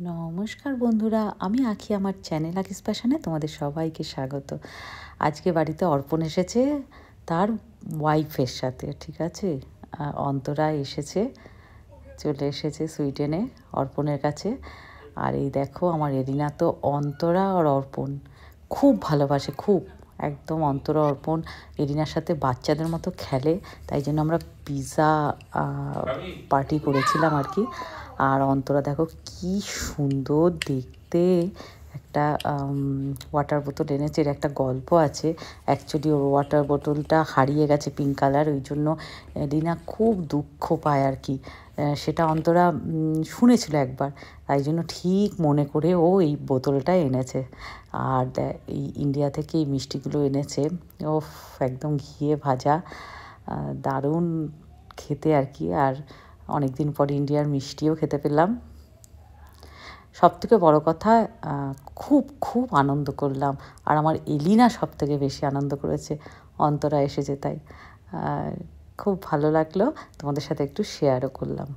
নমস্কার বন্ধুরা, আমি আঁখি। আমার চ্যানেল আঁকিস প্যাশনে তোমাদের সবাইকে স্বাগত। আজকে বাড়িতে অর্পণ এসেছে তার ওয়াইফের সাথে, ঠিক আছে। অন্তরা এসেছে, চলে এসেছে সুইডেনে অর্পণের কাছে। আর এই দেখো আমার এরিনা তো অন্তরা আর অর্পণ খুব ভালোবাসে, খুব একদম। অন্তরা অর্পণ এরিনার সাথে বাচ্চাদের মতো খেলে, তাই জন্য আমরা পিৎজা পার্টি করেছিলাম আর কি। আর অন্তরা দেখো কি সুন্দর দেখতে, একটা ওয়াটার বোতল এনেছে। এর একটা গল্প আছে। অ্যাকচুয়ালি ওর ওয়াটার বোতলটা হারিয়ে গেছে, পিঙ্ক কালার, ওই জন্য রিনা খুব দুঃখ পায় আর কি। সেটা অন্তরা শুনেছিল একবার, তাই জন্য ঠিক মনে করে ও এই বোতলটা এনেছে। আর এই ইন্ডিয়া থেকে এই মিষ্টিগুলো এনেছে। ও একদম ঘিয়ে ভাজা, দারুণ খেতে আর কি। আর অনেক দিন পর ইন্ডিয়ার মিষ্টিও খেতে পেলাম। সবথেকে বড় কথা, খুব খুব আনন্দ করলাম। আর আমার এলিনা সবথেকে বেশি আনন্দ করেছে, অন্তরা এসেছে তাই। খুব ভালো লাগলো, তোমাদের সাথে একটু শেয়ারও করলাম।